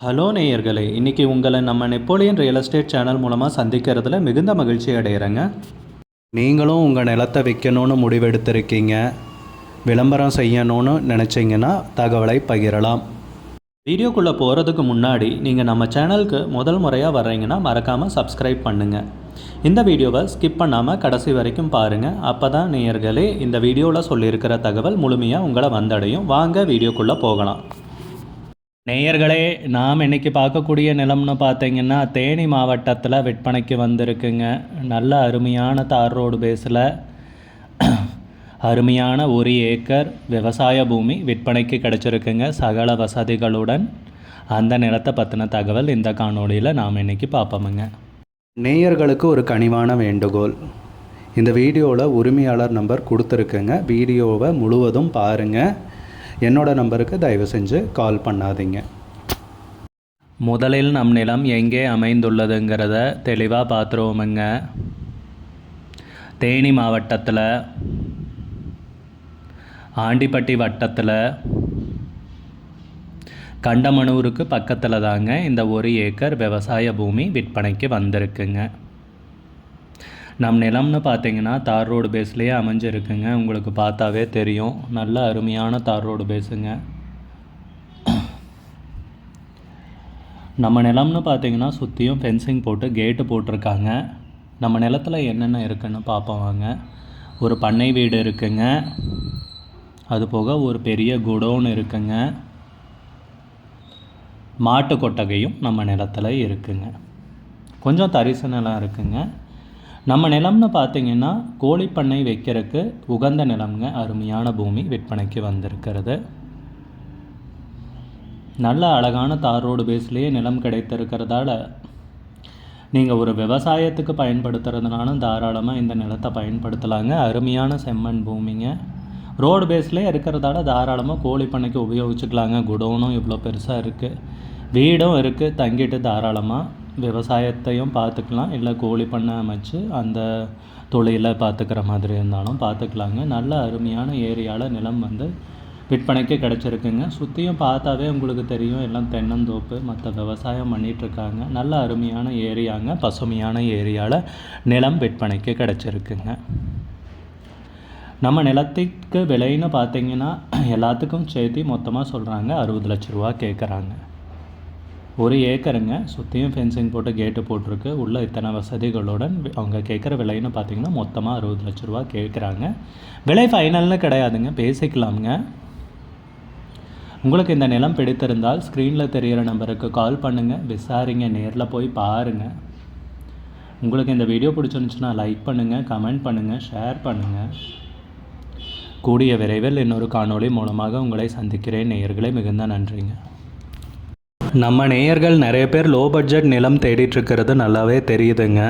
Hello நேயர்களே, இன்றைக்கி உங்களை நம்ம நெப்போலியன் ரியல் எஸ்டேட் சேனல் மூலமாக சந்திக்கிறதுல மிகுந்த மகிழ்ச்சி அடைகிறேங்க. நீங்களும் உங்கள் நிலத்தை விற்கணும்னு முடிவெடுத்திருக்கீங்க, விளம்பரம் செய்யணும்னு நினச்சிங்கன்னா தகவலை பகிரலாம். வீடியோக்குள்ளே போகிறதுக்கு முன்னாடி நீங்கள் நம்ம சேனலுக்கு முதல் முறையாக வர்றீங்கன்னா மறக்காமல் சப்ஸ்கிரைப் பண்ணுங்கள். இந்த வீடியோவை ஸ்கிப் பண்ணாமல் கடைசி வரைக்கும் பாருங்கள். அப்போ தான் நேயர்களே இந்த வீடியோவில் சொல்லியிருக்கிற தகவல் முழுமையாக உங்களை வந்தடையும். வாங்க வீடியோக்குள்ளே போகலாம். நேயர்களே, நாம் இன்றைக்கி பார்க்கக்கூடிய நிலம்னு பார்த்தீங்கன்னா தேனி மாவட்டத்தில் விற்பனைக்கு வந்திருக்குங்க. நல்ல அருமையான தார் ரோடு பேஸில் அருமையான 1 ஏக்கர் விவசாய பூமி விற்பனைக்கு கிடச்சிருக்குங்க, சகல வசதிகளுடன். அந்த நிலத்தை பற்றின தகவல் இந்த காணொளியில் நாம் இன்றைக்கி பார்ப்போமுங்க. நேயர்களுக்கு ஒரு கனிவான வேண்டுகோள், இந்த வீடியோவில் உரிமையாளர் நம்பர் கொடுத்துருக்குங்க. வீடியோவை முழுவதும் பாருங்கள். என்னோடய நம்பருக்கு தயவு செஞ்சு கால் பண்ணாதீங்க. முதலில் நம் நிலம் எங்கே அமைந்துள்ளதுங்கிறத தெளிவாக பார்த்துருவோமுங்க. தேனி மாவட்டத்தில் ஆண்டிப்பட்டி வட்டத்தில் கண்டமனூருக்கு பக்கத்தில் தாங்க இந்த 1 ஏக்கர் விவசாய பூமி விற்பனைக்கு வந்திருக்குங்க. நம் நிலம்னு பார்த்தீங்கன்னா தார் ரோடு பேஸ்லேயே அமைஞ்சிருக்குங்க. உங்களுக்கு பார்த்தாவே தெரியும், நல்ல அருமையான தார் ரோடு பேஸுங்க. நம்ம நிலம்னு பார்த்தீங்கன்னா சுற்றியும் ஃபென்சிங் போட்டு கேட்டு போட்டிருக்காங்க. நம்ம நிலத்தில் என்னென்ன இருக்குதுன்னு பார்ப்போம் வாங்க. ஒரு பண்ணை வீடு இருக்குங்க, அது போக ஒரு பெரிய குடோன் இருக்குங்க, மாட்டு கொட்டகையும் நம்ம நிலத்தில் இருக்குங்க. கொஞ்சம் தரிசு நிலம் இருக்குங்க. நம்ம நிலம்னு பார்த்திங்கன்னா கோழிப்பண்ணை வைக்கிறதுக்கு உகந்த நிலம்ங்க. அருமையான பூமி விற்பனைக்கு வந்திருக்கிறது. நல்ல அழகான தார் ரோடு பேஸ்லேயே நிலம் கிடைத்திருக்கிறதால நீங்கள் ஒரு விவசாயத்துக்கு பயன்படுத்துறதுனாலும் தாராளமாக இந்த நிலத்தை பயன்படுத்தலாங்க. அருமையான செம்மண் பூமிங்க. ரோடு பேஸ்லேயே இருக்கிறதால தாராளமாக கோழிப்பண்ணைக்கு உபயோகிச்சுக்கலாங்க. குடோனும் இவ்வளோ பெருசாக இருக்குது, வீடும் இருக்குது, தங்கிட்டு தாராளமாக விவசாயத்தையும் பார்த்துக்கலாம், இல்லை கோழி பண்ணை அமைச்சு அந்த தொழிலை பார்த்துக்கிற மாதிரி இருந்தாலும் பார்த்துக்கலாங்க. நல்ல அருமையான ஏரியாவில் நிலம் விற்பனைக்கு கிடச்சிருக்குங்க. சுற்றியும் பார்த்தாவே உங்களுக்கு தெரியும், எல்லாம் தென்னந்தோப்பு மற்ற விவசாயம் பண்ணிகிட்ருக்காங்க. நல்ல அருமையான ஏரியாங்க, பசுமையான ஏரியாவில் நிலம் விற்பனைக்கு கிடச்சிருக்குங்க. நம்ம நிலத்துக்கு விலைன்னு பார்த்தீங்கன்னா எல்லாத்துக்கும் சேர்த்து மொத்தமாக சொல்கிறாங்க 60 லட்ச ரூபா கேட்குறாங்க. 1 ஏக்கருங்க, சுற்றியும் ஃபென்சிங் போட்டு கேட்டு போட்டிருக்கு, உள்ள இத்தனை வசதிகளுடன் அவங்க கேட்குற விலைன்னு பார்த்தீங்கன்னா மொத்தமாக 60 லட்ச ரூபா கேட்குறாங்க. விலை ஃபைனல்னு கிடையாதுங்க, பேசிக்கலாமுங்க. உங்களுக்கு இந்த நிலம் பிடித்திருந்தால் ஸ்க்ரீனில் தெரிகிற நம்பருக்கு கால் பண்ணுங்கள், விசாரிங்க, நேரில் போய் பாருங்கள். உங்களுக்கு இந்த வீடியோ பிடிச்சிருந்துச்சுன்னா லைக் பண்ணுங்கள், கமெண்ட் பண்ணுங்கள், ஷேர் பண்ணுங்கள். கூடிய விரைவில் இன்னொரு காணொளி மூலமாக உங்களை சந்திக்கிறேன். நேயர்களே, மிகுந்த நன்றிங்க. நம்ம நேயர்கள் நிறைய பேர் லோ பட்ஜெட் நிலம் தேடிட்டுருக்கிறது நல்லாவே தெரியுதுங்க.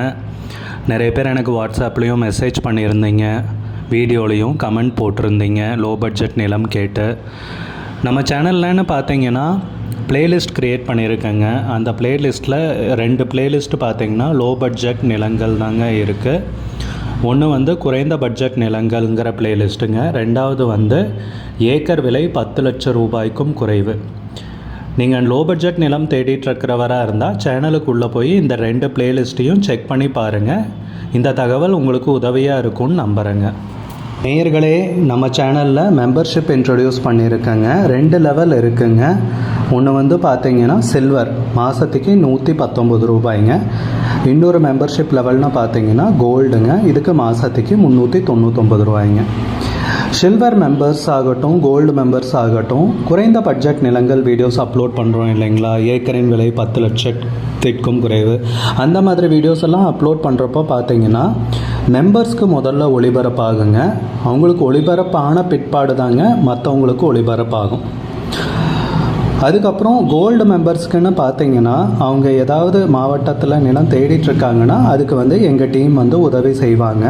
நிறைய பேர் எனக்கு வாட்ஸ்அப்லேயும் மெசேஜ் பண்ணியிருந்தீங்க, வீடியோலையும் கமெண்ட் போட்டிருந்தீங்க லோ பட்ஜெட் நிலம் கேட்டு. நம்ம சேனல்லன்னு பார்த்தீங்கன்னா ப்ளேலிஸ்ட் க்ரியேட் பண்ணியிருக்கேங்க. அந்த ப்ளேலிஸ்ட்டில் 2 ப்ளேலிஸ்ட்டு பார்த்தீங்கன்னா லோ பட்ஜெட் நிலங்கள் தாங்க இருக்குது. ஒன்று குறைந்த பட்ஜெட் நிலங்கள்ங்கிற ப்ளேலிஸ்ட்டுங்க. 2வது ஏக்கர் விலை 10 லட்சம் ரூபாய்க்கும் குறைவு. நீங்கள் லோ பட்ஜெட் நிலம் தேடிட்டுருக்கிறவராக இருந்தால் சேனலுக்குள்ளே போய் இந்த 2 ப்ளேலிஸ்ட்டையும் செக் பண்ணி பாருங்கள். இந்த தகவல் உங்களுக்கு உதவியாக இருக்கும்னு நம்புகிறேங்க. நேயர்களே, நம்ம சேனலில் மெம்பர்ஷிப் இன்ட்ரடியூஸ் பண்ணியிருக்கேங்க. 2 லெவல் இருக்குங்க. ஒன்று பார்த்தீங்கன்னா சில்வர், மாதத்துக்கு 119 ரூபாய்ங்க. இன்னொரு மெம்பர்ஷிப் லெவல்னு பார்த்தீங்கன்னா கோல்டுங்க, இதுக்கு மாதத்துக்கு 399 ரூபாய்ங்க. சில்வர் மெம்பர்ஸ் ஆகட்டும், கோல்டு மெம்பர்ஸ் ஆகட்டும், குறைந்த பட்ஜெட் நிலங்கள் வீடியோஸ் அப்லோட் பண்ணுறோம் இல்லைங்களா, ஏக்கரின் விலை 10 லட்சத்திற்கும் குறைவு, அந்த மாதிரி வீடியோஸ் எல்லாம் அப்லோட் பண்ணுறப்போ பார்த்தீங்கன்னா மெம்பர்ஸ்க்கு முதல்ல ஒளிபரப்பாகுங்க. அவங்களுக்கு ஒளிபரப்பான பிற்பாடு தாங்க மற்றவங்களுக்கு ஒளிபரப்பாகும். அதுக்கப்புறம் கோல்டு மெம்பர்ஸ்க்குன்னு பார்த்தீங்கன்னா அவங்க ஏதாவது மாவட்டத்தில் நிலம் தேடிட்டுருக்காங்கன்னா அதுக்கு எங்கள் டீம் உதவி செய்வாங்க.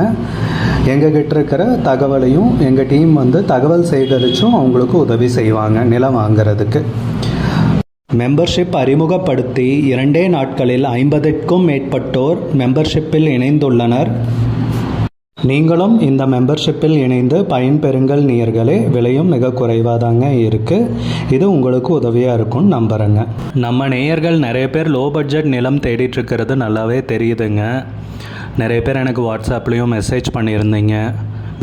எங்ககிட்ட இருக்கிற தகவலையும் எங்கள் டீம் தகவல் சேகரித்தும் அவங்களுக்கு உதவி செய்வாங்க நிலம் வாங்கிறதுக்கு. மெம்பர்ஷிப் அறிமுகப்படுத்தி 2 நாட்களில் 50க்கும் மேற்பட்டோர் மெம்பர்ஷிப்பில் இணைந்துள்ளனர். நீங்களும் இந்த மெம்பர்ஷிப்பில் இணைந்து பயன்பெறுங்கள் நேயர்களே. விலையும் மிக குறைவாக தாங்க இருக்குது. இது உங்களுக்கு உதவியாக இருக்கும்னு நம்புகிறேங்க. நம்ம நேயர்கள் நிறைய பேர் லோ பட்ஜெட் நிலம் தேடிட்டுருக்கிறது நல்லாவே தெரியுதுங்க. நிறைய பேர் எனக்கு வாட்ஸ்அப்லேயும் மெசேஜ் பண்ணியிருந்தீங்க,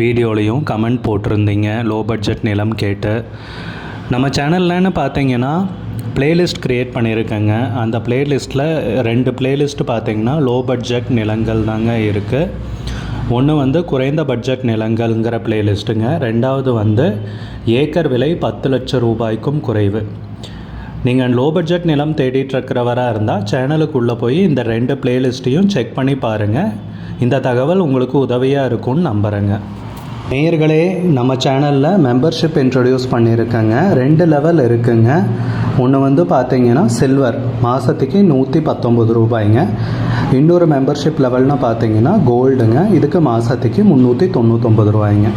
வீடியோலையும் கமெண்ட் போட்டிருந்தீங்க லோ பட்ஜெட் நிலம் கேட்டு. நம்ம சேனல்லன்னு பார்த்தீங்கன்னா பிளேலிஸ்ட் க்ரியேட் பண்ணியிருக்கேங்க. அந்த பிளேலிஸ்ட்டில் 2 பிளேலிஸ்ட்டு பார்த்தீங்கன்னா லோ பட்ஜெட் நிலங்கள் தாங்க இருக்குது. ஒன்று வந்து குறைந்த பட்ஜெட் நிலங்கள்ங்கிற பிளேலிஸ்ட்டுங்க. ரெண்டாவது வந்து ஏக்கர் விலை 10 லட்சம் ரூபாய்க்கும் குறைவு. நீங்கள் லோ பட்ஜெட் நிலம் தேடிட்டுருக்கிறவராக இருந்தால் சேனலுக்குள்ளே போய் இந்த 2 பிளேலிஸ்ட்டையும் செக் பண்ணி பாருங்கள். இந்த தகவல் உங்களுக்கு உதவியாக இருக்கும்னு நம்புகிறேங்க. நேயர்களே, நம்ம சேனலில் மெம்பர்ஷிப் இன்ட்ரடியூஸ் பண்ணியிருக்கேங்க. 2 லெவல் இருக்குங்க. ஒன்று வந்து பார்த்தீங்கன்னா சில்வர், மாதத்துக்கு 119 ரூபாய்ங்க. இன்னொரு மெம்பர்ஷிப் லெவல்னு பார்த்தீங்கன்னா கோல்டுங்க, இதுக்கு மாதத்துக்கு 399 ரூபாய்ங்க.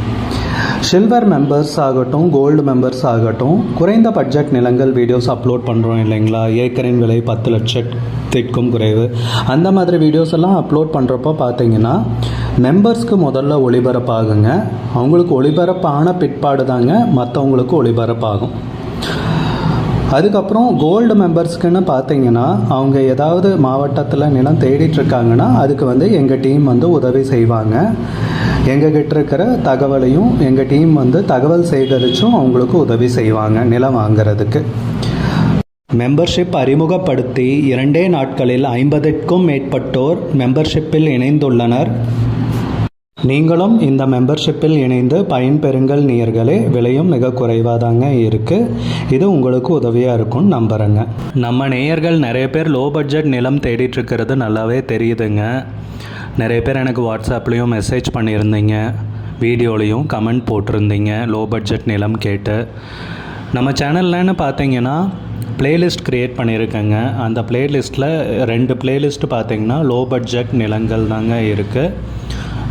சில்வர் மெம்பர்ஸ் ஆகட்டும், கோல்டு மெம்பர்ஸ் ஆகட்டும், குறைந்த பட்ஜெட் நிலங்கள் வீடியோஸ் அப்லோட் பண்ணுறோம் இல்லைங்களா, ஏக்கரின் விலை 10 லட்சத்திற்கும் குறைவு, அந்த மாதிரி வீடியோஸ் எல்லாம் அப்லோட் பண்ணுறப்போ பார்த்தீங்கன்னா மெம்பர்ஸ்க்கு முதல்ல ஒளிபரப்பாகுங்க. அவங்களுக்கு ஒளிபரப்பான பிற்பாடு தாங்க மற்றவங்களுக்கு ஒளிபரப்பாகும். அதுக்கப்புறம் கோல்டு மெம்பர்ஸ்க்குன்னு பார்த்தீங்கன்னா அவங்க ஏதாவது மாவட்டத்தில் நிலம் தேடிட்டுருக்காங்கன்னா அதுக்கு வந்து எங்கள் டீம் வந்து உதவி செய்வாங்க. எங்ககிட்ட இருக்கிற தகவலையும் எங்கள் டீம் வந்து தகவல் சேகரித்தும் அவங்களுக்கு உதவி செய்வாங்க நிலம் வாங்கிறதுக்கு. மெம்பர்ஷிப் அறிமுகப்படுத்தி 2 நாட்களில் 50க்கும் மேற்பட்டோர் மெம்பர்ஷிப்பில் இணைந்துள்ளனர். நீங்களும் இந்த மெம்பர்ஷிப்பில் இணைந்து பயன்பெறுங்கள் நேயர்களே. விலையும் மிக குறைவாக தாங்க இருக்குது. இது உங்களுக்கு உதவியாக இருக்கும்னு நம்புகிறேங்க. நம்ம நேயர்கள் நிறைய பேர் லோ பட்ஜெட் நிலம் தேடிட்டுருக்கிறது நல்லாவே தெரியுதுங்க. நிறைய பேர் எனக்கு வாட்ஸ்அப்லேயும் மெசேஜ் பண்ணியிருந்தீங்க, வீடியோலையும் கமெண்ட் போட்டிருந்தீங்க லோ பட்ஜெட் நிலம் கேட்டு. நம்ம சேனல்லன்னு பார்த்தீங்கன்னா பிளேலிஸ்ட் க்ரியேட் பண்ணியிருக்கேங்க. அந்த பிளேலிஸ்ட்டில் 2 பிளேலிஸ்ட்டு பார்த்தீங்கன்னா லோ பட்ஜெட் நிலங்கள் தாங்க இருக்குது.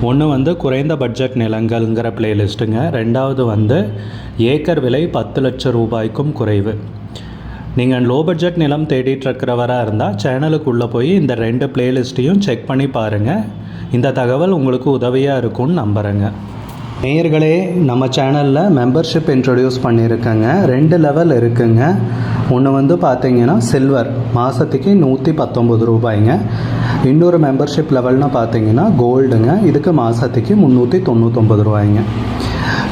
ஒன்று வந்து குறைந்த பட்ஜெட் நிலங்கள்ங்கிற பிளேலிஸ்ட்டுங்க. ரெண்டாவது வந்து ஏக்கர் விலை 10 லட்சம் ரூபாய்க்கும் குறைவு. நீங்கள் லோ பட்ஜெட் நிலம் தேடிட்டுருக்கிறவராக இருந்தால் சேனலுக்குள்ளே போய் இந்த 2 பிளேலிஸ்ட்டையும் செக் பண்ணி பாருங்கள். இந்த தகவல் உங்களுக்கு உதவியாக இருக்கும்னு நம்புகிறேங்க. நேயர்களே, நம்ம சேனலில் மெம்பர்ஷிப் இன்ட்ரடியூஸ் பண்ணியிருக்கேங்க. 2 லெவல் இருக்குங்க. ஒன்று வந்து பார்த்தீங்கன்னா சில்வர், மாதத்துக்கு 119 ரூபாய்ங்க. இன்னொரு மெம்பர்ஷிப் லெவல்னு பார்த்தீங்கன்னா கோல்டுங்க, இதுக்கு மாதத்துக்கு 399 ரூபாய்ங்க.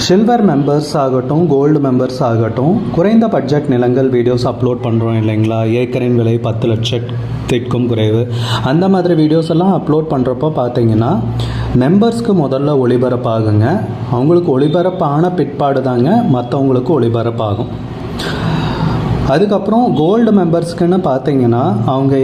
சில்வர் மெம்பர்ஸ் ஆகட்டும், கோல்டு மெம்பர்ஸ் ஆகட்டும், குறைந்த பட்ஜெட் நிலங்கள் வீடியோஸ் அப்லோட் பண்ணுறோம் இல்லைங்களா, ஏக்கரின் விலை 10 லட்சத்திற்கும் குறைவு, அந்த மாதிரி வீடியோஸ் எல்லாம் அப்லோட் பண்ணுறப்போ பார்த்தீங்கன்னா மெம்பர்ஸ்க்கு முதல்ல ஒளிபரப்பாகுங்க. அவங்களுக்கு ஒளிபரப்பான பிற்பாடு தாங்க மற்றவங்களுக்கு ஒளிபரப்பாகும். அதுக்கப்புறம் கோல்டு மெம்பர்ஸ்க்குன்னு பார்த்தீங்கன்னா அவங்க